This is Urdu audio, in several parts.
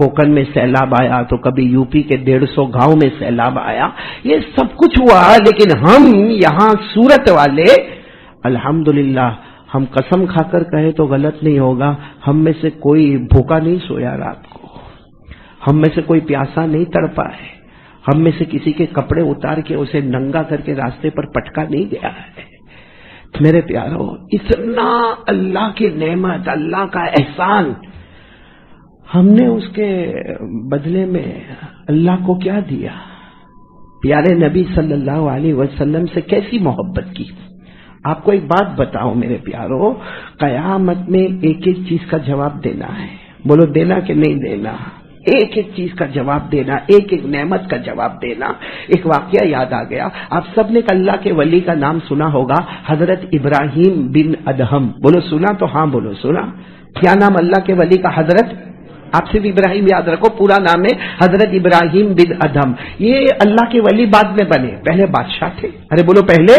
کوکن میں سیلاب آیا تو کبھی یو پی کے 150 گاؤں میں سیلاب آیا، یہ سب کچھ ہوا، لیکن ہم یہاں سورت والے الحمدللہ، ہم قسم کھا کر کہیں تو غلط نہیں ہوگا، ہم میں سے کوئی بھوکا نہیں سویا رات کو، ہم میں سے کوئی پیاسا نہیں تڑپا ہے، ہم میں سے کسی کے کپڑے اتار کے اسے ننگا کر کے راستے پر پٹکا نہیں گیا ہے۔ میرے پیارو، اتنا اللہ کی نعمت، اللہ کا احسان، ہم نے اس کے بدلے میں اللہ کو کیا دیا؟ پیارے نبی صلی اللہ علیہ وسلم سے کیسی محبت کی؟ آپ کو ایک بات بتاؤں میرے پیارو، قیامت میں ایک ایک چیز کا جواب دینا ہے، بولو دینا کہ نہیں دینا؟ ایک ایک چیز کا جواب دینا، ایک ایک نعمت کا جواب دینا۔ ایک واقعہ یاد آ گیا، آپ سب نے اللہ کے ولی کا نام سنا ہوگا، حضرت ابراہیم بن ادہم، بولو سنا تو ہاں بولو سنا۔ کیا نام اللہ کے ولی کا؟ حضرت، آپ صرف ابراہیم یاد رکھو، پورا نام ہے حضرت ابراہیم بن ادہم۔ یہ اللہ کے ولی بعد میں بنے، پہلے بادشاہ تھے، ارے بولو پہلے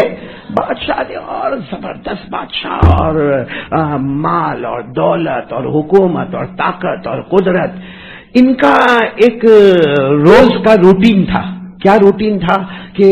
بادشاہ تھے، اور زبردست بادشاہ، اور مال اور دولت اور حکومت اور طاقت اور قدرت۔ ان کا ایک روز کا روٹین تھا۔ کیا روٹین تھا؟ کہ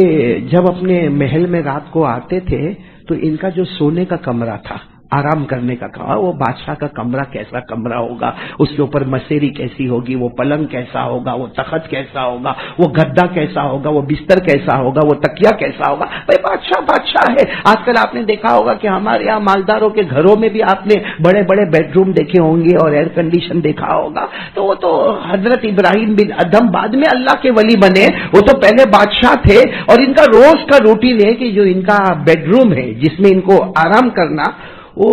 جب اپنے محل میں رات کو آتے تھے تو ان کا جو سونے کا کمرہ تھا، آرام کرنے کا کمرہ، وہ بادشاہ کا کمرہ کیسا کمرہ ہوگا، اس کے اوپر مسیری کیسی ہوگی، وہ پلنگ کیسا ہوگا، وہ تخت کیسا ہوگا، وہ گدا کیسا ہوگا، وہ بستر کیسا ہوگا، وہ تکیا کیسا ہوگا۔ بھائی بادشاہ بادشاہ ہے۔ آج کل آپ نے دیکھا ہوگا کہ ہمارے یہاں مالداروں کے گھروں میں بھی آپ نے بڑے بڑے بیڈ روم دیکھے ہوں گے اور ایئر کنڈیشن دیکھا ہوگا۔ تو وہ تو حضرت ابراہیم بن ادہم بعد میں اللہ کے ولی بنے، وہ تو پہلے بادشاہ تھے، اور ان کا روز کا روٹین ہے کہ جو ان کا بیڈ روم ہے جس میں ان کو آرام کرنا، وہ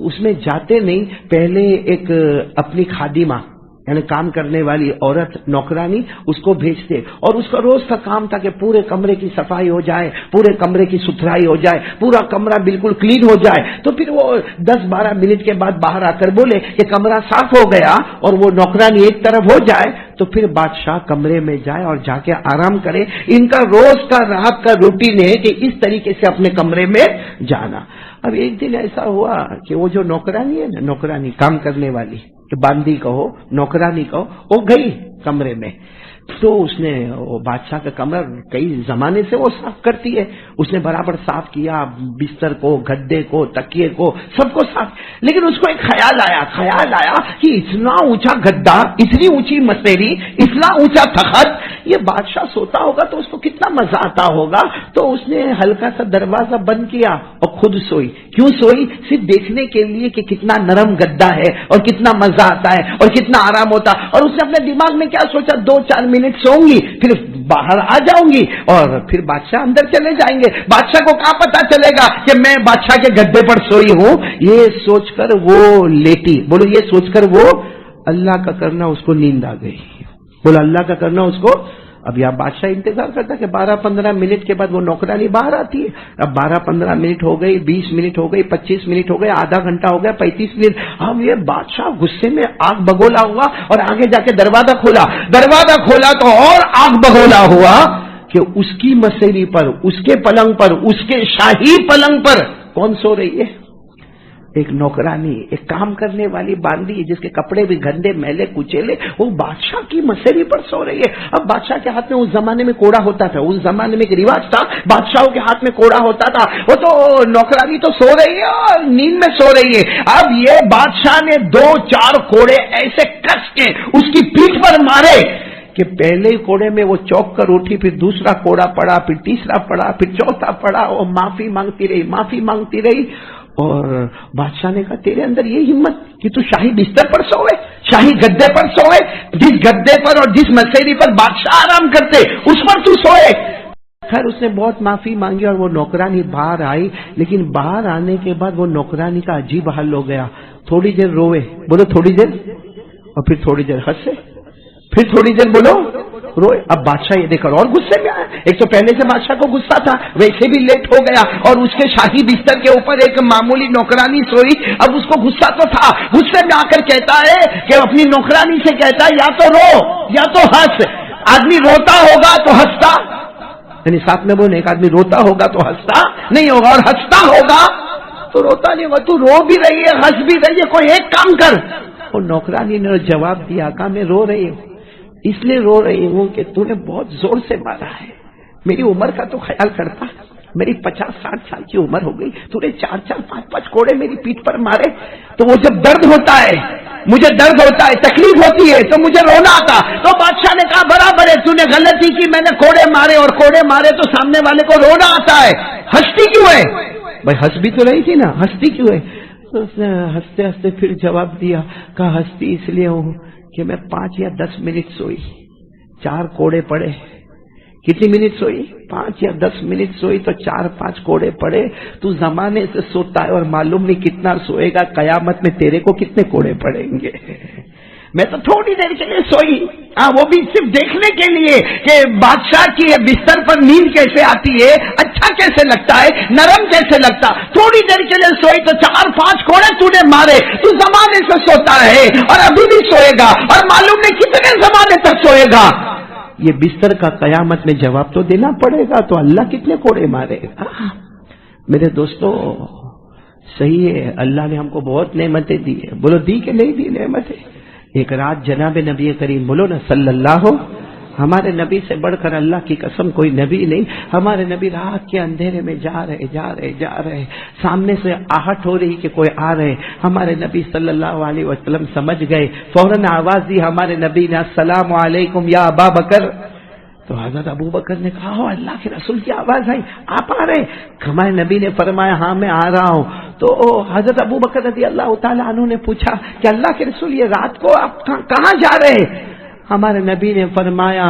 اس میں جاتے نہیں، پہلے ایک اپنی خادمہ یعنی کام کرنے والی عورت، نوکرانی، اس کو بھیجتے، اور اس کا روز کا کام تھا کہ پورے کمرے کی صفائی ہو جائے، پورے کمرے کی ستھرائی ہو جائے، پورا کمرہ بالکل کلین ہو جائے۔ تو پھر وہ 10-12 منٹ کے بعد باہر آ کر بولے کہ کمرہ صاف ہو گیا، اور وہ نوکرانی ایک طرف ہو جائے تو پھر بادشاہ کمرے میں جائے اور جا کے آرام کرے۔ ان کا روز کا رات کا روٹین ہے کہ اس طریقے سے اپنے کمرے میں جانا۔ اب ایک دن ایسا ہوا کہ وہ جو نوکرانی ہے نا، نوکرانی کام کرنے والی، کہ باندی کہو، نوکرانی کہو، وہ گئی کمرے میں، تو اس نے وہ بادشاہ کا کمرہ کئی زمانے سے وہ صاف کرتی ہے، اس نے برابر صاف کیا، بستر کو، گدے کو، تکیے کو، سب کو صاف، لیکن اس کو ایک خیال آیا کہ اتنا اونچا گدا، اتنی اونچی مسیری، اتنا اونچا تخت، یہ بادشاہ سوتا ہوگا تو اس کو کتنا مزہ آتا ہوگا۔ تو اس نے ہلکا سا دروازہ بند کیا اور خود سوئی۔ کیوں سوئی؟ صرف دیکھنے کے لیے کہ کتنا نرم گدا ہے اور کتنا مزہ آتا ہے اور کتنا آرام ہوتا۔ اور اس نے اپنے دماغ میں کیا سوچا، 2-4 منٹ سوؤں گی، پھر باہر آ جاؤں گی اور پھر بادشاہ اندر چلے جائیں گے، بادشاہ کو کہاں پتا چلے گا کہ میں بادشاہ کے گدے پر سوئی ہوں۔ یہ سوچ کر وہ لیٹی، بولو یہ سوچ کر وہ اللہ کا کرنا اس کو نیند آ گئی، بولو اللہ کا کرنا اس کو۔ اب یہاں بادشاہ انتظار کرتا کہ 12-15 منٹ کے بعد وہ نوکرانی باہر آتی ہے۔ اب 12-15 منٹ ہو گئی، 20 منٹ ہو گئی، 25 منٹ ہو گئے، آدھا گھنٹہ ہو گیا، 35 منٹ۔ اب یہ بادشاہ غصے میں آگ بگولا ہوا اور آگے جا کے دروازہ کھولا تو اور آگ بگولا ہوا کہ اس کی مسیری پر، اس کے پلنگ پر، اس کے شاہی پلنگ پر کون سو رہی ہے؟ ایک نوکرانی، ایک کام کرنے والی باندی جس کے کپڑے بھی گندے میلے کچیلے، وہ بادشاہ کی مسیری پر سو رہی ہے۔ اب بادشاہ کے ہاتھ میں اس زمانے میں کوڑا ہوتا تھا، اس زمانے میں ایک رواج تھا، بادشاہوں کے ہاتھ میں کوڑا ہوتا تھا۔ وہ تو نوکرانی تو سو رہی ہے اور نیند میں سو رہی ہے۔ اب یہ بادشاہ نے 2-4 کوڑے ایسے کس کے اس کی پیٹھ پر مارے کہ پہلے کوڑے میں وہ چوک کر اٹھی، پھر دوسرا کوڑا پڑا، پھر تیسرا پڑا، پھر چوتھا پڑا، وہ معافی مانگتی رہی۔ اور بادشاہ نے کہا تیرے اندر یہ ہمت کہ تو شاہی بستر پر سوئے، شاہی گدے پر سوئے، جس گدے پر اور جس مسیری پر بادشاہ آرام کرتے اس پر تو سوئے۔ خیر اس نے بہت معافی مانگی اور وہ نوکرانی باہر آئی، لیکن باہر آنے کے بعد وہ نوکرانی کا عجیب حال ہو گیا۔ تھوڑی دیر روئے، بولو تھوڑی دیر، اور پھر تھوڑی دیر ہنسے، پھر تھوڑی دیر بولو روئے۔ اب بادشاہ یہ دیکھ کر اور غصے میں آیا، ایک تو پہلے سے بادشاہ کو غصہ تھا، ویسے بھی لیٹ ہو گیا، اور اس کے شاہی بستر کے اوپر ایک معمولی نوکرانی سوئی، اب اس کو غصہ تو تھا۔ غصے میں آ کر کہتا ہے کہ اپنی نوکرانی سے کہتا ہے یا تو رو یا تو ہنس۔ آدمی روتا ہوگا تو ہنستا، یعنی ساتھ میں بولے ایک آدمی روتا ہوگا تو ہنستا نہیں ہوگا، اور ہنستا ہوگا تو روتا نہیں ہوگا۔ تو رو بھی رہی ہے، ہنس بھی رہی ہے، کوئی ایک کام کر، وہ نوکرانی نے جواب دیا، کہا میں رو رہی ہوں، اس لیے رو رہی ہوں کہ تو نے بہت زور سے مارا ہے، میری عمر کا تو خیال کرتا، میری 50-60 سال کی عمر ہو گئی، تو نے 4-4 5-5 کوڑے میری پیٹھ پر مارے، تو وہ جب درد ہوتا ہے، مجھے درد ہوتا ہے، تکلیف ہوتی ہے تو مجھے رونا آتا۔ تو بادشاہ نے کہا برابر ہے، تو نے غلطی کی، میں نے کوڑے مارے، اور کوڑے مارے تو سامنے والے کو رونا آتا ہے، ہنستی کیوں ہے؟ بھائی ہنس بھی تو رہی تھی نا، ہنستی کیوں ہے؟ تو اس نے ہنستے ہنستے پھر جواب دیا، کہا ہنستی اس لیے ہوں کہ میں 5 یا 10 منٹ سوئی، 4 کوڑے پڑے۔ کتنی منٹ سوئی؟ 5 یا 10 منٹ سوئی تو 4-5 کوڑے پڑے۔ تو زمانے سے سوتا ہے اور معلوم نہیں کتنا سوئے گا، قیامت میں تیرے کو کتنے کوڑے پڑیں گے؟ میں تو تھوڑی دیر کے لیے سوئی، وہ بھی صرف دیکھنے کے لیے کہ بادشاہ کی بستر پر نیند کیسے آتی ہے، اچھا کیسے لگتا ہے، نرم کیسے لگتا، تھوڑی دیر کے لیے سوئی تو 4-5 کوڑے تو نے مارے۔ تو زمانے سے سوتا ہے اور ابھی بھی سوئے گا، اور معلوم نہیں کتنے زمانے تک سوئے گا۔ یہ بستر کا قیامت میں جواب تو دینا پڑے گا، تو اللہ کتنے کوڑے مارے گا؟ میرے دوستو صحیح ہے، اللہ نے ہم کو بہت نعمتیں دی ہے، بولو دی کہ نہیں دی نعمتیں؟ ایک رات جناب نبی کریم بولو نا صلی اللہ، ہمارے نبی سے بڑھ کر اللہ کی قسم کوئی نبی نہیں۔ ہمارے نبی رات کے اندھیرے میں جا رہے، سامنے سے آہٹ ہو رہی کہ کوئی آ رہے، ہمارے نبی صلی اللہ علیہ وسلم سمجھ گئے، فوراً آواز دی ہمارے نبی نے، السلام علیکم یا ابا بکر۔ تو حضرت ابو بکر نے کہا اللہ کے رسول کی آواز آئی، آپ آ رہے؟ ہمارے نبی نے فرمایا ہاں میں آ رہا ہوں۔ تو حضرت ابو بکر رضی اللہ تعالیٰ عنہ نے پوچھا کہ اللہ کے رسول یہ رات کو آپ کہاں جا رہے؟ ہمارے نبی نے فرمایا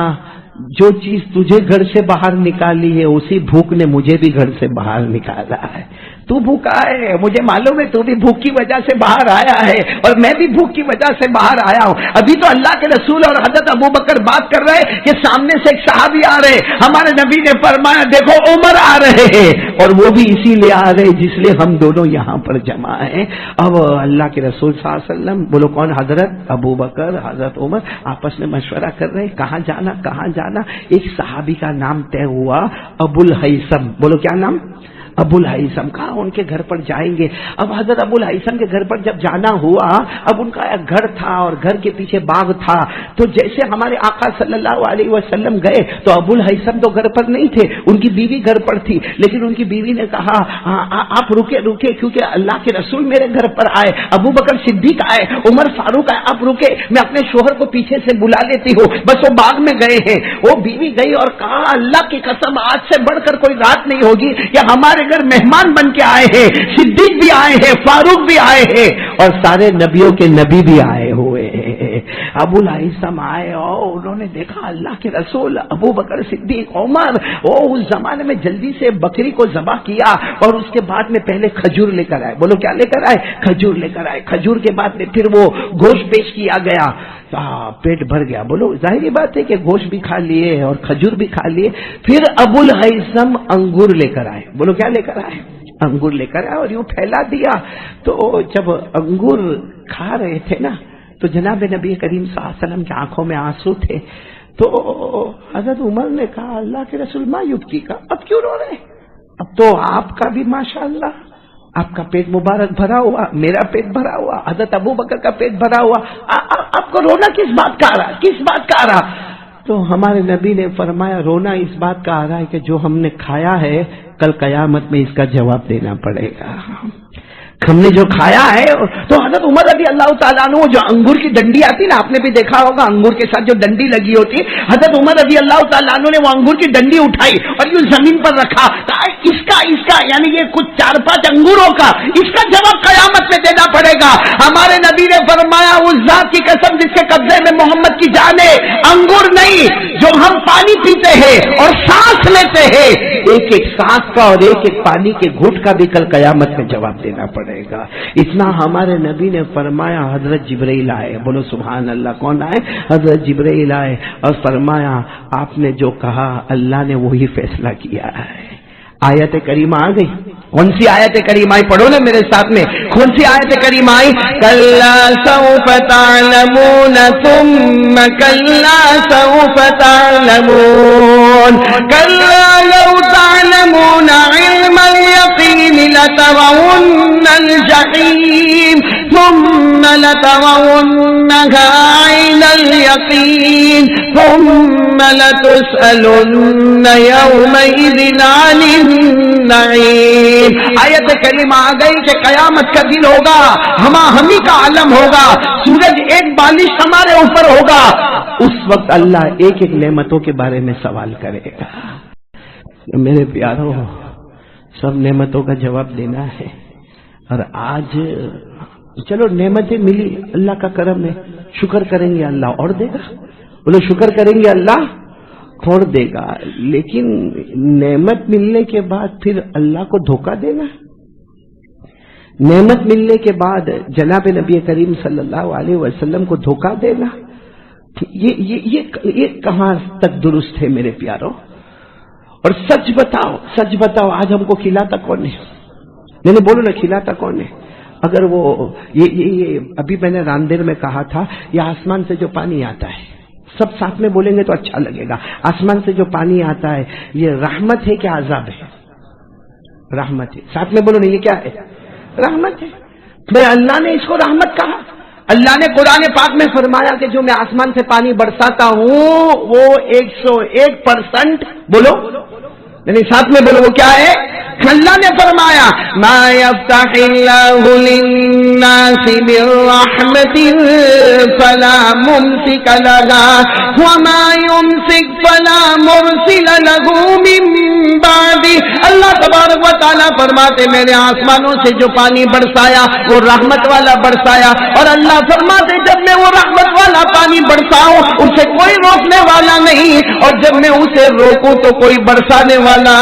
جو چیز تجھے گھر سے باہر نکالی ہے اسی بھوک نے مجھے بھی گھر سے باہر نکالا ہے۔ تو بھوکا ہے، مجھے معلوم ہے تو بھی بھوک کی وجہ سے باہر آیا ہے، اور میں بھی بھوک کی وجہ سے باہر آیا ہوں۔ ابھی تو اللہ کے رسول اور حضرت ابو بکر بات کر رہے کہ سامنے سے ایک صحابی آ رہے، ہمارے نبی نے فرمایا دیکھو عمر آ رہے ہیں، اور وہ بھی اسی لیے آ رہے جس لیے ہم دونوں یہاں پر جمع ہیں۔ اب اللہ کے رسول صلی اللہ علیہ وسلم بولو کون؟ حضرت ابو بکر حضرت عمر آپس میں مشورہ کر رہے کہاں جانا۔ ایک صحابی کا نام طے ہوا، ابو الہیثم، بولو کیا نام؟ ابو الہیثم۔ کہا ان کے گھر پر جائیں گے۔ اب حضرت ابو الہیثم کے گھر پر جب جانا ہوا، اب ان کا ایک گھر تھا اور گھر کے پیچھے باغ تھا، تو جیسے ہمارے آقا صلی اللہ علیہ وسلم گئے تو ابو الہیثم تو گھر پر نہیں تھے، ان کی بیوی گھر پر تھی، لیکن ان کی بیوی نے کہا آپ رکے کیونکہ اللہ کے رسول میرے گھر پر آئے، ابو بکر صدیق آئے، عمر فاروق آئے، آپ رکے، میں اپنے شوہر کو پیچھے سے بلا لیتی ہوں، بس وہ باغ میں گئے ہیں۔ وہ بیوی گئی اور کہا اللہ کی قسم آج سے بڑھ کر کوئی رات نہیں ہوگی کہ ہمارے گھر مہمان بن کے آئے ہیں، صدیق بھی آئے ہیں، فاروق بھی آئے ہیں، اور سارے نبیوں کے نبی بھی آئے ہوئے ہیں۔ ابو الہیثم آئے اور انہوں نے دیکھا اللہ کے رسول، ابو بکر صدیق، عمر، اس زمانے میں جلدی سے بکری کو ذبح کیا اور اس کے بعد میں پہلے کھجور لے کر آئے، بولو کیا لے کر آئے؟ کھجور لے کر آئے، کھجور کے بعد میں پھر وہ گوشت پیش کیا گیا، پیٹ بھر گیا، بولو ظاہری بات ہے کہ گوشت بھی کھا لیے اور کھجور بھی کھا لیے۔ پھر ابو الہیثم انگور لے کر آئے، بولو کیا لے کر آئے؟ انگور لے کر آئے اور یوں پھیلا دیا۔ تو جب انگور کھا رہے تھے نا تو جناب نبی کریم صلی اللہ علیہ وسلم کی آنکھوں میں آنسو تھے، تو حضرت عمر نے کہا اللہ کے رسول ما یبکی کا، اب کیوں رو رہے؟ اب تو آپ کا بھی ماشاءاللہ آپ کا پیٹ مبارک بھرا ہوا، میرا پیٹ بھرا ہوا، حضرت ابو بکر کا پیٹ بھرا ہوا، آپ کو رونا کس بات کا آ رہا؟ کس بات کا آ رہا؟ تو ہمارے نبی نے فرمایا رونا اس بات کا آ رہا ہے کہ جو ہم نے کھایا ہے کل قیامت میں اس کا جواب دینا پڑے گا۔ ہم نے جو کھایا ہے، تو حضرت عمر رضی اللہ تعالیٰ عنہ جو انگور کی ڈنڈی آتی نا، آپ نے بھی دیکھا ہوگا انگور کے ساتھ جو ڈنڈی لگی ہوتی، حضرت عمر رضی اللہ تعالیٰ عنہ نے وہ انگور کی ڈنڈی اٹھائی اور یہ زمین پر رکھا، اس کا یعنی یہ کچھ 4-5 انگوروں کا اس کا جواب قیامت میں دینا پڑے گا۔ ہمارے نبی نے فرمایا اس ذات کی قسم جس کے قبضے میں محمد کی جان ہے، انگور نہیں جو ہم پانی پیتے ہیں اور سانس لیتے ہیں، ایک ایک سانس کا اور ایک ایک پانی کے گھونٹ کا بھی کل قیامت میں جواب دینا پڑے گا۔ اتنا ہمارے نبی نے فرمایا، حضرت جبرائیل آئے، بولو سبحان اللہ، کون آئے؟ حضرت جبرائیل آئے اور فرمایا آپ نے جو کہا اللہ نے وہی فیصلہ کیا ہے۔ آیت کریمہ آ گئی، کون سی آیت کریمہ آئی؟ پڑھو نا میرے ساتھ میں، کون سی آیت کریمہ آئی؟ کلا سوف تعلمون ثم کلا سوف تعلمون کلا لو تعلمون علم اليقین لترون الجحیم ثم لترونها عین الیقین ثم لتسألن یومئذ عن النعیم. آیت کریمہ آ گئی کہ قیامت کا دن ہوگا، ہمی کا عالم ہوگا، سورج ایک بالش ہمارے اوپر ہوگا. اس وقت اللہ ایک ایک نعمتوں کے بارے میں سوال کرے گا. میرے پیاروں، سب نعمتوں کا جواب دینا ہے. اور آج چلو نعمتیں ملی، اللہ کا کرم ہے، شکر کریں گے اللہ اور دے گا. بولو شکر کریں گے اللہ اور دے گا. لیکن نعمت ملنے کے بعد پھر اللہ کو دھوکہ دینا، نعمت ملنے کے بعد جناب نبی کریم صلی اللہ علیہ وسلم کو دھوکہ دینا، یہ کہاں تک درست ہے میرے پیاروں؟ اور سچ بتاؤ آج ہم کو کھلاتا کون ہے؟ نہیں بولو نا، کھلاتا کون ہے؟ اگر وہ یہ ابھی میں نے راندیر میں کہا تھا، یہ آسمان سے جو پانی آتا ہے، سب ساتھ میں بولیں گے تو اچھا لگے گا. آسمان سے جو پانی آتا ہے یہ رحمت ہے کہ عذاب ہے؟ رحمت ہے. ساتھ میں بولو نا، یہ کیا ہے؟ رحمت ہے. اللہ نے اس کو رحمت کہا. اللہ نے قرآن پاک میں فرمایا کہ جو میں آسمان سے پانی برساتا ہوں وہ 101% بولو، یعنی ساتھ میں بولو وہ کیا ہے؟ اللہ نے فرمایا ما یفتح اللہ للناس من رحمت فلا ممسک لها وما یمسک فلا مرسل له من بعده. اللہ تبارک و تعالیٰ فرماتے میں نے آسمانوں سے جو پانی برسایا وہ رحمت والا برسایا، اور اللہ فرماتے جب میں وہ رحمت والا پانی برساؤں اسے کوئی روکنے والا نہیں، اور جب میں اسے روکوں تو کوئی برسانے والا.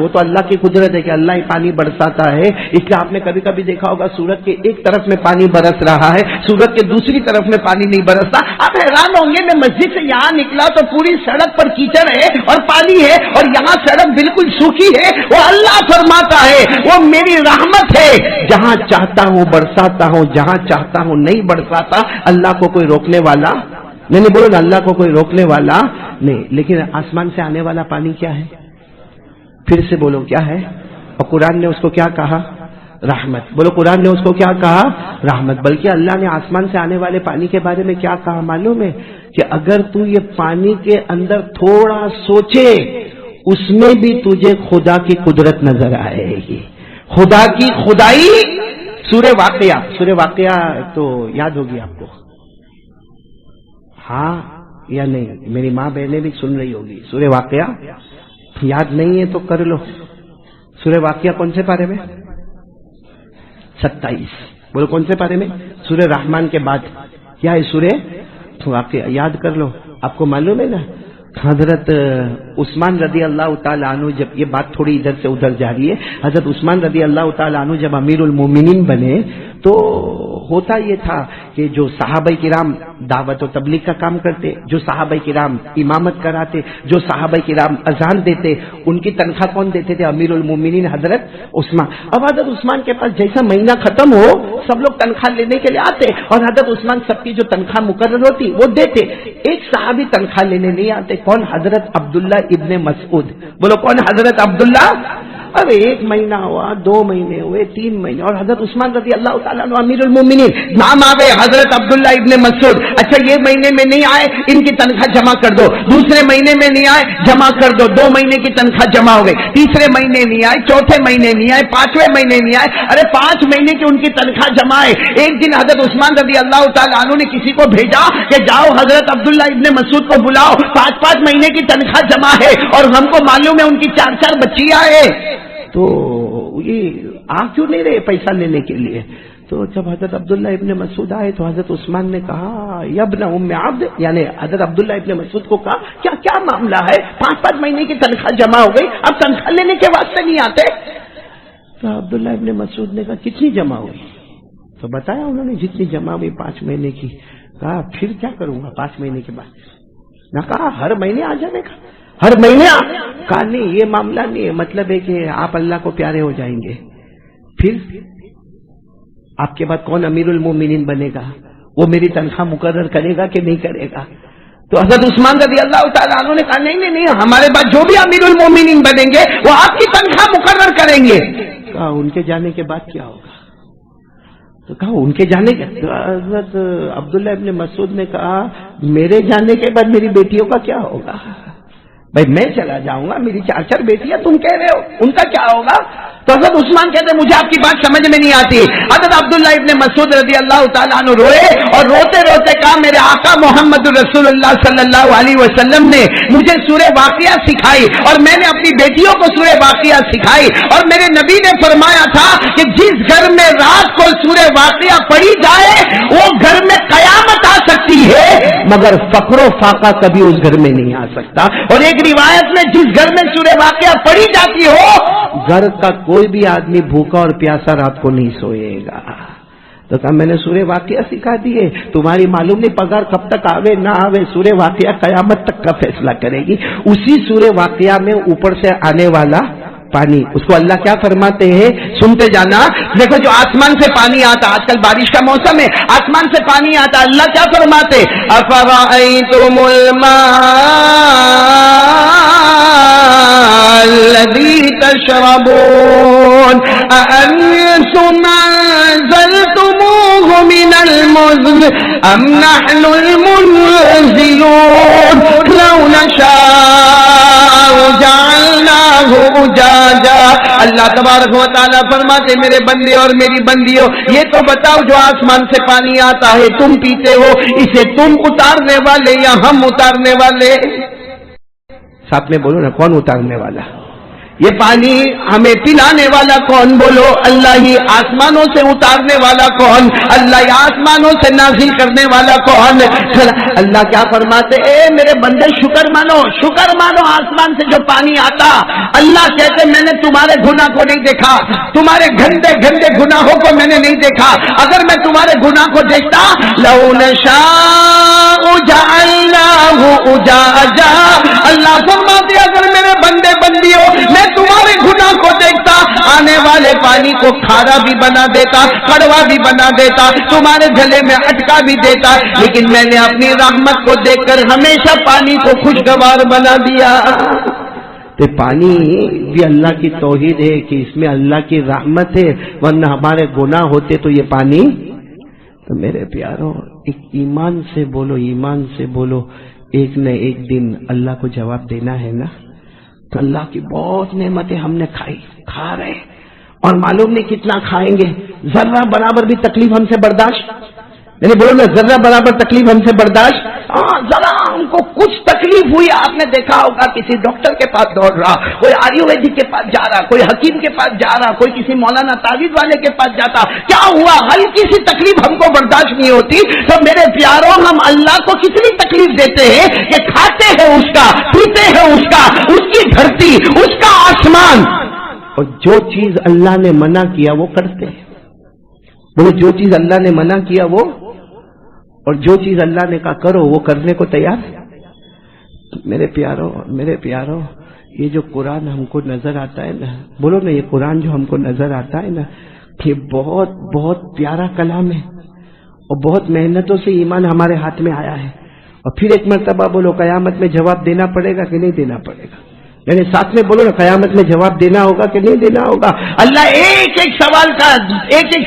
وہ تو اللہ کی قدرت ہے کہ اللہ ہی پانی برساتا ہے. اس لیے آپ نے کبھی کبھی دیکھا ہوگا سورج کے ایک طرف میں پانی برس رہا ہے، سورج کے دوسری طرف میں پانی نہیں برستا. آپ حیران ہوں گے، میں مسجد سے یہاں نکلا تو پوری سڑک پر کیچڑ ہے اور پانی ہے، اور یہاں سڑک بالکل سوکھی ہے. وہ اللہ فرماتا ہے وہ میری رحمت ہے، جہاں چاہتا ہوں برساتا ہوں، جہاں چاہتا ہوں نہیں برساتا. اللہ کو کوئی روکنے والا نہیں. بولو نا، اللہ کو کوئی روکنے والا نہیں. لیکن آسمان سے آنے والا پانی کیا ہے؟ پھر سے بولو کیا ہے؟ اور قرآن نے اس کو کیا کہا؟ رحمت. بولو قرآن نے اس کو کیا کہا؟ رحمت. بلکہ اللہ نے آسمان سے آنے والے پانی کے بارے میں کیا کہا معلوم ہے؟ کہ اگر تو یہ پانی کے اندر تھوڑا سوچے اس میں بھی تجھے خدا کی قدرت نظر آئے گی، خدا کی خدائی. سورہ واقعہ تو یاد ہوگی آپ کو، ہاں یا نہیں؟ میری ماں بہنیں بھی سن رہی ہوگی. سورہ واقعہ یاد نہیں ہے تو کر لو. سورہ واقعہ کون سے پارے میں؟ 27. بولو کون سے پارے میں؟ سورہ رحمان کے بعد کیا ہے؟ سورہ واقعہ. یاد کر لو. آپ کو معلوم ہے نا حضرت عثمان رضی اللہ تعالیٰ عنہ، جب یہ بات تھوڑی ادھر سے ادھر جا رہی ہے، حضرت عثمان رضی اللہ تعالیٰ عنہ جب امیر المومنین بنے تو ہوتا یہ تھا کہ جو صحابہ کرام دعوت و تبلیغ کا کام کرتے، جو صحابہ کرام امامت کراتے، جو صحابہ کرام اذان دیتے، ان کی تنخواہ کون دیتے تھے؟ امیر المومنین حضرت عثمان. اب حضرت عثمان کے پاس جیسا مہینہ ختم ہو سب لوگ تنخواہ لینے کے لیے آتے، اور حضرت عثمان سب کی جو تنخواہ مقرر ہوتی وہ دیتے. ایک صحابی تنخواہ لینے نہیں آتے. کون؟ حضرت عبداللہ ابن مسعود. بولو کون؟ حضرت عبداللہ. اب ایک مہینہ ہوا، 2 مہینے ہوئے، 3 مہینے، اور حضرت عثمان رضی اللہ تعالیٰ عنہ امیر المومنین نام آوے حضرت عبداللہ ابن مسعود. اچھا یہ مہینے میں نہیں آئے، ان کی تنخواہ جمع کر دو. دوسرے مہینے میں نہیں آئے، جمع کر دو. 2 مہینے کی تنخواہ جمع ہو گئی. تیسرے مہینے نہیں آئے، چوتھے مہینے نہیں آئے، 5ویں مہینے نہیں آئے. ارے 5 مہینے کی ان کی تنخواہ جمع ہے. ایک دن حضرت عثمان رضی اللہ تعالیٰ عنہ نے کسی کو بھیجا کہ جاؤ حضرت عبداللہ ابن مسعود کو بلاؤ، 5 مہینے کی تنخواہ جمع ہے اور ہم کو معلوم ہے ان کی 4 بچیاں ہیں. تو یہ آ کیوں نہیں رہے پیسہ لینے کے لیے؟ تو جب حضرت عبداللہ ابن مسعود آئے تو حضرت عثمان نے کہا یا ابن ام عبد، یعنی حضرت عبداللہ ابن مسعود کو کہا کیا معاملہ ہے؟ 5 مہینے کی تنخواہ جمع ہو گئی، اب تنخواہ لینے کے واسطے نہیں آتے؟ تو عبداللہ ابن مسعود نے کہا کتنی جمع ہوئی؟ تو بتایا انہوں نے جتنی جمع ہوئی 5 مہینے کی. کہا پھر کیا کروں گا 5 مہینے کے بعد؟ نہ کہا ہر مہینے آ جانے کا، ہر مہینے کہا نہیں یہ معاملہ نہیں ہے، مطلب ہے کہ آپ اللہ کو پیارے ہو جائیں گے. پھر آپ کے بعد کون امیر المومنین بنے گا؟ وہ میری تنخواہ مقرر کرے گا کہ نہیں کرے گا؟ تو حضرت عثمان رضی اللہ تعالیٰ عنہ نے کہا نہیں ہمارے بعد جو بھی امیر المومنین بنیں گے وہ آپ کی تنخواہ مقرر کریں گے. کہا ان کے جانے کے بعد کیا ہوگا؟ تو کہا ان کے جانے کے حضرت عبداللہ ابن مسعود نے کہا میرے جانے کے بعد میری بیٹیوں کا کیا ہوگا؟ بھائی میں چلا جاؤں گا، میری 4 بیٹیاں تم کہہ رہے ہو ان کا کیا ہوگا؟ تو حضرت عثمان کہتے ہیں مجھے آپ کی بات سمجھ میں نہیں آتی۔ حضرت عبداللہ ابن مسعود رضی اللہ تعالیٰ عنہ روئے اور روتے روتے کہا میرے آقا محمد رسول اللہ صلی اللہ علیہ وسلم نے مجھے سورہ واقعہ سکھائی اور میں نے اپنی بیٹیوں کو سورہ واقعہ سکھائی، اور میرے نبی نے فرمایا تھا کہ جس گھر میں رات کو سورہ واقعہ پڑھی جائے وہ گھر میں قیامت آ سکتی ہے، مگر فقر و فاقہ کبھی اس گھر میں نہیں آ سکتا۔ اور ایک روایت میں جس گھر میں سورہ واقعہ پڑھی جاتی ہو گھر کا کوئی بھی آدمی بھوکا اور پیاسا رات کو نہیں سوئے گا۔ تو کہا میں نے سورہ واقعہ سکھا دیے، تمہاری معلوم نہیں پگار کب تک آوے نہ آوے، سورہ واقعہ قیامت تک کا فیصلہ کرے گی۔ اسی سورہ واقعہ میں اوپر سے آنے والا پانی، اس کو اللہ کیا فرماتے ہیں سنتے جانا۔ دیکھو جو آسمان سے پانی آتا، آج کل بارش کا موسم ہے، آسمان سے پانی آتا، اللہ کیا فرماتے افرأیتم الماء الذی تشربون اانتم انزلتموه من المزن ام نحن المنزلون لو نشاء جعلناه اجاجا۔ اللہ تبارک و تعالیٰ فرماتے میرے بندے اور میری بندیوں یہ تو بتاؤ جو آسمان سے پانی آتا ہے تم پیتے ہو، اسے تم اتارنے والے یا ہم اتارنے والے؟ ساتھ میں بولو نا کون اتارنے والا؟ یہ پانی ہمیں پلانے والا کون؟ بولو اللہ ہی۔ آسمانوں سے اتارنے والا کون؟ اللہ ہی۔ آسمانوں سے نازل کرنے والا کون؟ اللہ کیا فرماتے اے میرے بندے شکر مانو، شکر مانو آسمان سے جو پانی آتا۔ اللہ کہتے میں نے تمہارے گناہ کو نہیں دیکھا، تمہارے گندے گندے گناہوں کو میں نے نہیں دیکھا، اگر میں تمہارے گناہ کو دیکھتا لو نشاء جعلناه اجاجا۔ اللہ فرماتے اگر میرے بندے بندیوں میں تمہارے گناہ کو دیکھتا آنے والے پانی کو کھارا بھی بنا دیتا، کڑوا بھی بنا دیتا، تمہارے گلے میں اٹکا بھی دیتا، لیکن میں نے اپنی رحمت کو دیکھ کر ہمیشہ پانی کو خوشگوار بنا دیا۔ تو پانی بھی اللہ کی توحید ہے کہ اس میں اللہ کی رحمت ہے، ورنہ ہمارے گناہ ہوتے تو یہ پانی۔ تو میرے پیاروں ایک ایمان سے بولو، ایمان سے بولو، ایک نہ ایک دن اللہ کو جواب دینا ہے نا۔ تو اللہ کی بہت نعمتیں ہم نے کھا رہے اور معلوم نہیں کتنا کھائیں گے، ذرہ برابر بھی تکلیف ہم سے برداشت، یعنی بولو نا ذرہ برابر تکلیف ہم سے برداشت۔ ہاں ذرا ہم کو کچھ تکلیف ہوئی، آپ نے دیکھا ہوگا کسی ڈاکٹر کے پاس دوڑ رہا، کوئی آیورویدک کے پاس جا رہا، کوئی حکیم کے پاس جا رہا، کوئی کسی مولانا تعویذ والے کے پاس جاتا، کیا ہوا ہلکی سی تکلیف ہم کو برداشت نہیں ہوتی۔ تو میرے پیاروں ہم اللہ کو کتنی تکلیف دیتے ہیں کہ کھاتے ہیں اس کا، پیتے ہیں اس کا، اس کی دھرتی، اس کا آسمان، اور جو چیز اللہ نے منع کیا وہ کرتے ہیں۔ وہ جو چیز اللہ نے منع کیا وہ، اور جو چیز اللہ نے کہا کرو وہ کرنے کو تیار ہے۔ میرے پیاروں یہ جو قرآن ہم کو نظر آتا ہے نا، بولو نا یہ قرآن جو ہم کو نظر آتا ہے نا، یہ بہت بہت پیارا کلام ہے، اور بہت محنتوں سے ایمان ہمارے ہاتھ میں آیا ہے۔ اور پھر ایک مرتبہ بولو قیامت میں جواب دینا پڑے گا کہ نہیں دینا پڑے گا؟ یعنی ساتھ میں بولو نا قیامت میں جواب دینا ہوگا کہ نہیں دینا ہوگا؟ اللہ ایک ایک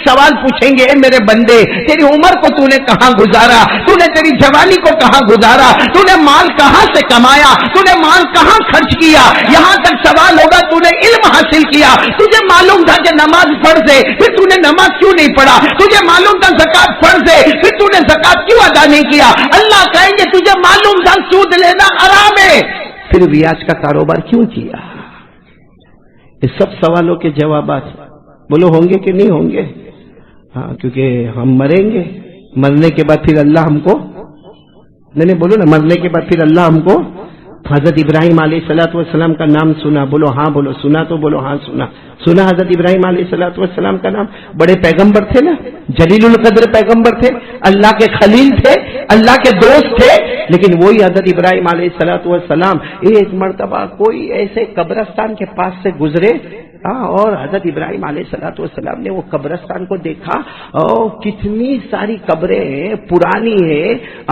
سوال پوچھیں گے، اے میرے بندے تیری عمر کو تو نے کہاں گزارا، تو نے تیری جوانی کو کہاں گزارا، تو نے مال کہاں سے کمایا، تو نے مال کہاں خرچ کیا؟ یہاں تک سوال ہوگا تو نے علم حاصل کیا، تجھے معلوم تھا کہ نماز فرض ہے پھر تو نے نماز کیوں نہیں پڑھا، تجھے معلوم تھا زکات فرض ہے پھر تو نے زکات کیوں ادا نہیں کیا؟ اللہ کہیں گے تجھے معلوم تھا سود لینا حرام ہے پھر ریاض کا کاروبار کیوں کیا؟ یہ سب سوالوں کے جوابات بولو ہوں گے کہ نہیں ہوں گے؟ ہاں کیونکہ ہم مریں گے، مرنے کے بعد پھر اللہ ہم کو، نہیں بولو نا مرنے کے بعد پھر اللہ ہم کو، حضرت ابراہیم علیہ الصلوۃ والسلام کا نام سنا، بولو ہاں، بولو سنا تو بولو ہاں سنا حضرت ابراہیم علیہ الصلوۃ والسلام کا نام، بڑے پیغمبر تھے نا، جلیل القدر پیغمبر تھے، اللہ کے خلیل تھے، اللہ کے دوست تھے، لیکن وہی حضرت ابراہیم علیہ الصلوۃ والسلام ایک مرتبہ کوئی ایسے قبرستان کے پاس سے گزرے اور حضرت ابراہیم علیہ السلام نے وہ قبرستان کو دیکھا، کتنی ساری قبریں پرانی ہے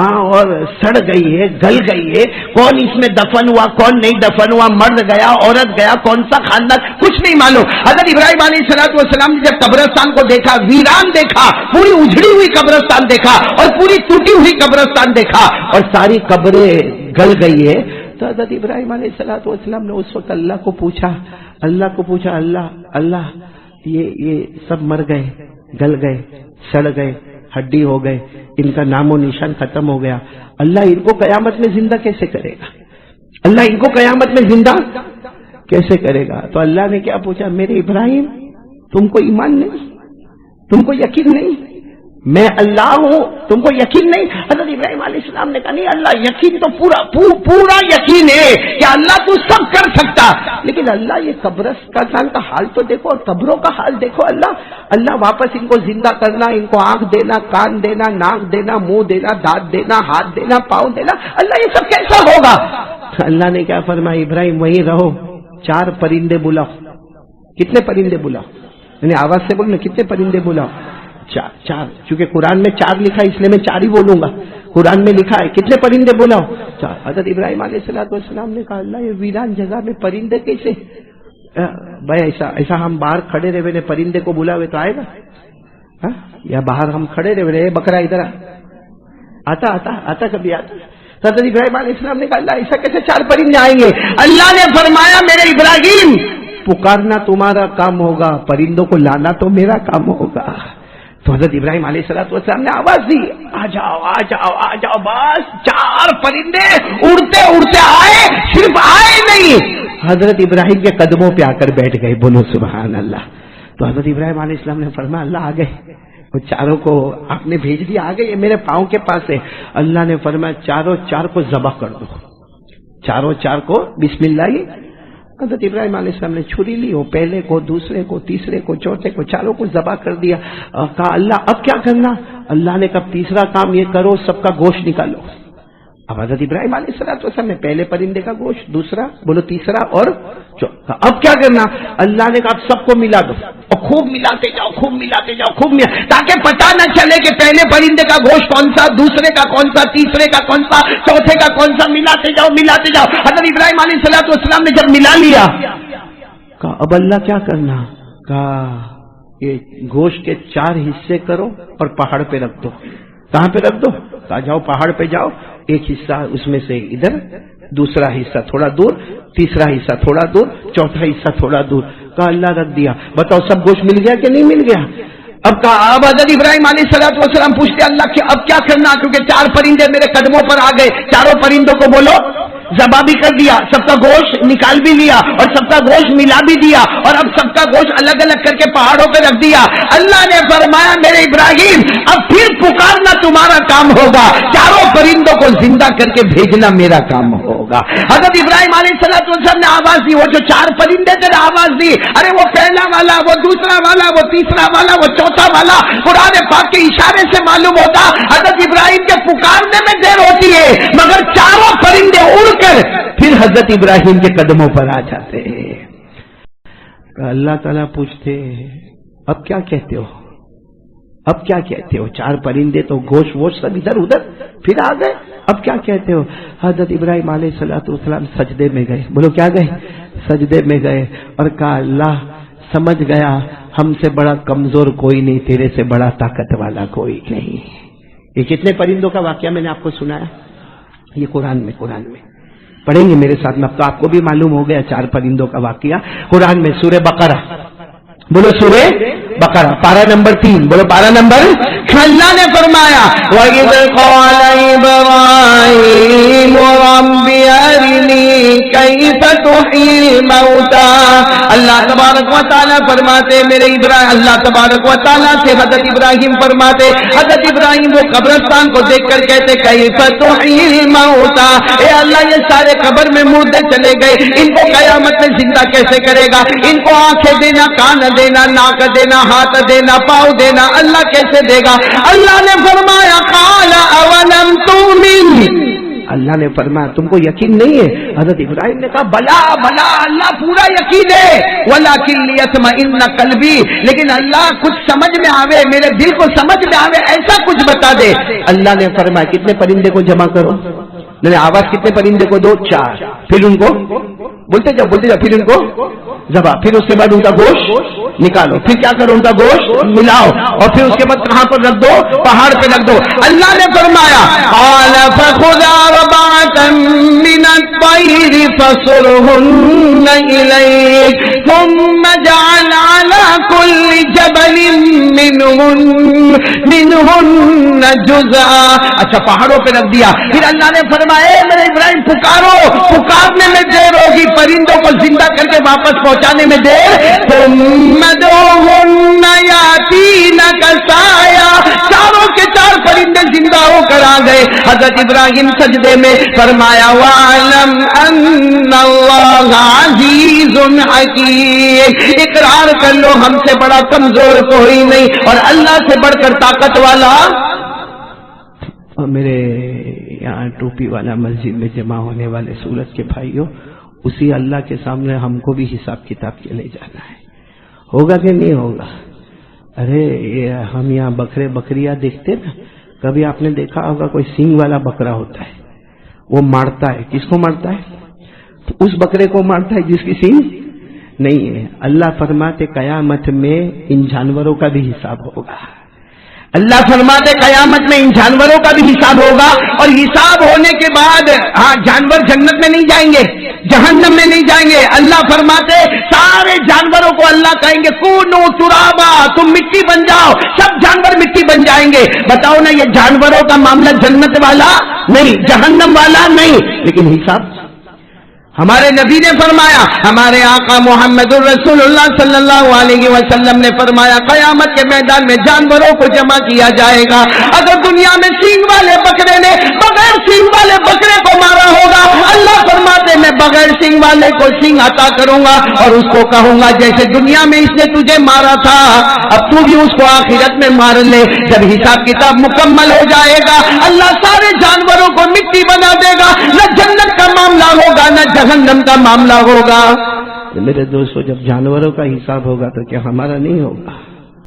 اور سڑ گئی ہے، گل گئی ہے، کون اس میں دفن ہوا کون نہیں دفن ہوا، مرد گیا عورت گیا، کون سا خاندان، کچھ نہیں معلوم۔ حضرت ابراہیم علیہ السلام نے جب قبرستان کو دیکھا، ویران دیکھا، پوری اجڑی ہوئی قبرستان دیکھا اور پوری ٹوٹی ہوئی قبرستان دیکھا اور ساری قبریں گل گئی ہے، تو حضرت ابراہیم علیہ السلام نے اس وقت اللہ کو پوچھا، اللہ یہ سب مر گئے، گل گئے، سڑ گئے، ہڈی ہو گئے، ان کا نام و نشان ختم ہو گیا، اللہ ان کو قیامت میں زندہ کیسے کرے گا؟ اللہ ان کو قیامت میں زندہ کیسے کرے گا؟ تو اللہ نے کیا پوچھا، میرے ابراہیم تم کو ایمان نہیں، تم کو یقین نہیں میں اللہ ہوں، تم کو یقین نہیں؟ حضرت ابراہیم علیہ السلام نے کہا نہیں اللہ یقین تو پورا یقین ہے کہ اللہ تو سب کر سکتا، لیکن اللہ یہ قبرستان کا حال تو دیکھو اور قبروں کا حال دیکھو، اللہ واپس ان کو زندہ کرنا، ان کو آنکھ دینا، کان دینا، ناک دینا، منہ دینا، دانت دینا، ہاتھ دینا، پاؤں دینا، اللہ یہ سب کیسا ہوگا؟ اللہ نے کیا فرمایا، ابراہیم وہیں رہو، 4 پرندے بلاؤ۔ کتنے پرندے بلاؤ؟ یعنی آواز سے بولنا، کتنے پرندے بلاؤ؟ 4 چونکہ قرآن میں 4 لکھا ہے اس لیے میں 4 ہی بولوں گا، قرآن میں لکھا ہے کتنے پرندے بلاؤ؟ 4۔ حضرت ابراہیم علیہ السلام نے کہا اللہ یہ ویران جگہ میں پرندے کیسے؟ بھائی ایسا ہم باہر کھڑے رہے پرندے کو بلاوے تو آئے گا؟ یا باہر ہم کھڑے رہے بکرا ادھر آتا کبھی آتا؟ حضرت ابراہیم علیہ السلام نے کہا اللہ ایسا کیسے 4 پرندے آئیں گے؟ اللہ نے فرمایا میرے ابراہیم پکارنا تمہارا کام ہوگا، پرندوں کو لانا تو میرا کام ہوگا۔ تو حضرت ابراہیم علیہ السلام نے آواز دی آ جاؤ، بس 4 پرندے اڑتے اڑتے آئے، صرف آئے نہیں حضرت ابراہیم کے قدموں پہ آ کر بیٹھ گئے، بولو سبحان اللہ۔ تو حضرت ابراہیم علیہ السلام نے فرمایا اللہ آ گئے، وہ 4 کو آپ نے بھیج دیا، آ گئے، یہ میرے پاؤں کے پاس ہے۔ اللہ نے فرمایا 4 کو ذبح کر دو، 4 کو بسم اللہ ہی۔ حضرت ابراہیم علیہ السلام نے چھری لی، وہ پہلے کو، دوسرے کو، تیسرے کو، چوتھے کو، 4 کو ذبح کر دیا۔ کہا اللہ اب کیا کرنا؟ اللہ نے کہا تیسرا کام یہ کرو، سب کا گوشت نکالو۔ اب حضرت ابراہیم علیہ السلام نے پہلے پرندے کا گوشت، دوسرا بولو تیسرا اور چوتھا، اب کیا کرنا؟ اللہ نے کہا اب سب کو ملا دو اور خوب ملاتے جاؤ، تاکہ پتہ نہ چلے کہ پہلے پرندے کا گوشت کون سا، دوسرے کا کون سا، تیسرے کا کون سا، چوتھے کا کون سا، ملاتے جاؤ۔ حضرت ابراہیم علیہ السلام نے جب ملا لیا کہا اب اللہ کیا کرنا؟ کہا یہ گوشت کے 4 حصے کرو اور پہاڑ پہ رکھ دو۔ کہاں پہ رکھ دو؟ کہا جاؤ پہاڑ پہ جاؤ، ایک حصہ اس میں سے ادھر، دوسرا حصہ تھوڑا دور، تیسرا حصہ تھوڑا دور، چوتھا حصہ تھوڑا دور۔ کہا اللہ رکھ دیا، بتاؤ سب گوشت مل گیا کہ نہیں مل گیا؟ اب کہا اب حضرت ابراہیم علیہ السلام پوچھتے اللہ کہ اب کیا کرنا؟ کیونکہ 4 پرندے میرے قدموں پر آ گئے، 4 پرندوں کو بولو ذبح بھی کر دیا، سب کا گوشت نکال بھی لیا اور سب کا گوشت ملا بھی دیا، اور اب سب کا گوشت الگ الگ کر کے پہاڑوں پہ رکھ دیا۔ اللہ نے فرمایا میرے ابراہیم اب پھر پکارنا تمہارا کام ہوگا، 4 پرندوں کو زندہ کر کے بھیجنا میرا کام ہوگا۔ حضرت ابراہیم علیہ السلام نے آواز دی، وہ جو 4 پرندے تھے آواز دی، ارے وہ پہلا والا، وہ دوسرا والا، وہ تیسرا والا، وہ چوتھا والا، قرآن پاک کے اشارے سے معلوم ہوتا حضرت ابراہیم کے پکارنے میں دیر ہوتی ہے، مگر 4 پرندے اڑ کر پھر حضرت ابراہیم کے قدموں پر آ جاتے ہیں۔ اللہ تعالیٰ پوچھتے اب کیا کہتے ہو؟ اب کیا کہتے ہو؟ 4 پرندے تو گوشت ووشت سب ادھر ادھر پھر آ گئے، اب کیا کہتے ہو؟ حضرت ابراہیم علیہ السلام سجدے میں گئے، بولو کیا گئے؟ سجدے میں گئے اور کہا اللہ سمجھ گیا ہم سے بڑا کمزور کوئی نہیں، تیرے سے بڑا طاقت والا کوئی نہیں۔ یہ کتنے پرندوں کا واقعہ میں نے آپ کو سنایا، یہ قرآن میں پڑھیں گے میرے ساتھ میں، اب تو آپ کو بھی معلوم ہو گیا 4 پرندوں کا واقعہ قرآن میں، سورہ بقرہ، بولو سورہ بقرہ، پارہ نمبر 3، بولو پارہ نمبر۔ اللہ نے فرمایا وَإِذْ قَالَ إِبْرَاهِيمُ رَبِّ أَرِنِي كَيْفَ تُحْيِي الْمَوْتَىٰ۔ اللہ تبارک و تعالیٰ فرماتے میرے ابراہیم، اللہ تبارک و تعالیٰ سے حضرت ابراہیم فرماتے، حضرت ابراہیم وہ قبرستان کو دیکھ کر کہتے كَيْفَ تُحْيِي الْمَوْتَىٰ، اے اللہ یہ سارے قبر میں مردے چلے گئے، ان کو قیامت میں زندہ کیسے کرے گا؟ ان کو آنکھیں دینا، کان دینا، ناک دینا، ہاتھ دینا، پاؤں دینا، اللہ کیسے دے گا؟ اللہ نے فرمایا قال اولم تؤمن، اللہ نے فرمایا تم کو یقین نہیں ہے؟ حضرت ابراہیم نے کہا بلا بلا اللہ پورا یقین ہے، ولیکن لیطمئن قلبی، لیکن اللہ کچھ سمجھ میں آوے، میرے دل کو سمجھ میں آوے ایسا کچھ بتا دے۔ اللہ نے فرمایا کتنے پرندے کو جمع کرو، میں نے آواز کتنے پرندے کو دو؟ 4، پھر ان کو بولتے جاؤ پھر ان کو ذبح، پھر اس کے بعد ان کا گوشت نکالو، پھر کیا کرو ان کا گوشت ملاؤ، اور پھر اس کے بعد کہاں پر رکھ دو؟ پہاڑ پہ رکھ دو۔ اللہ نے فرمایا قال فخذ أربعة من الطير فصرهن إليك ثم اجعل على كل جبل منهن جزءا۔ اچھا پہاڑوں پہ رکھ دیا، پھر اللہ نے فرمایا میرے ابراہیم پکارو، پکارنے میں دیر ہوگی، پرندوں کو زندہ کر کے واپس پہنچانے میں دیر، ثم ادعوهن يأتينك سعيا، چاروں کے 4 پرندے زندہ ہو کر آ گئے۔ حضرت ابراہیم سجدے میں فرمایا وَاعْلَمْ أَنَّ اللَّهَ عَزِيزٌ حَكِيمٌ، اقرار کر لو ہم سے بڑا کمزور کوئی نہیں اور اللہ سے بڑھ کر طاقت والا۔ اور میرے یہاں ٹوپی والا مسجد میں جمع ہونے والے سورج کے بھائیوں، اسی اللہ کے سامنے ہم کو بھی حساب کتاب کے لے جانا ہے، ہوگا کہ نہیں ہوگا؟ ارے ہم یہاں بکرے بکریاں دیکھتے نا، کبھی آپ نے دیکھا ہوگا کوئی سینگ والا بکرا ہوتا ہے، وہ مارتا ہے، کس کو مارتا ہے؟ تو اس بکرے کو مارتا ہے جس کی سینگ نہیں ہے۔ اللہ فرماتے قیامت میں ان جانوروں کا بھی حساب ہوگا۔ اللہ فرماتے قیامت میں ان جانوروں کا بھی حساب ہوگا، اور حساب ہونے کے بعد جانور جنت میں نہیں جائیں گے، جہنم میں نہیں جائیں گے۔ اللہ فرماتے سارے جانوروں کو اللہ کہیں گے کونو ترابا، تم مٹی بن جاؤ، سب جانور مٹی بن جائیں گے۔ بتاؤ نا یہ جانوروں کا معاملہ جنت والا نہیں، جہنم والا نہیں، لیکن حساب ہمارے نبی نے فرمایا، ہمارے آقا محمد الرسول اللہ صلی اللہ علیہ وسلم نے فرمایا قیامت کے میدان میں جانوروں کو جمع کیا جائے گا۔ اگر دنیا میں سینگ والے بکرے نے بغیر سینگ والے بکرے کو مارا ہوگا، اللہ فرماتے میں بغیر سینگ والے کو سینگ عطا کروں گا اور اس کو کہوں گا جیسے دنیا میں اس نے تجھے مارا تھا اب تو بھی اس کو آخرت میں مار لے۔ جب حساب کتاب مکمل ہو جائے گا اللہ سارے جانوروں کو مٹی بنا دے گا، نہ جنت کا معاملہ ہوگا نہ جہنم کا معاملہ ہوگا۔ میرے دوستو جب جانوروں کا حساب ہوگا تو کیا ہمارا نہیں ہوگا؟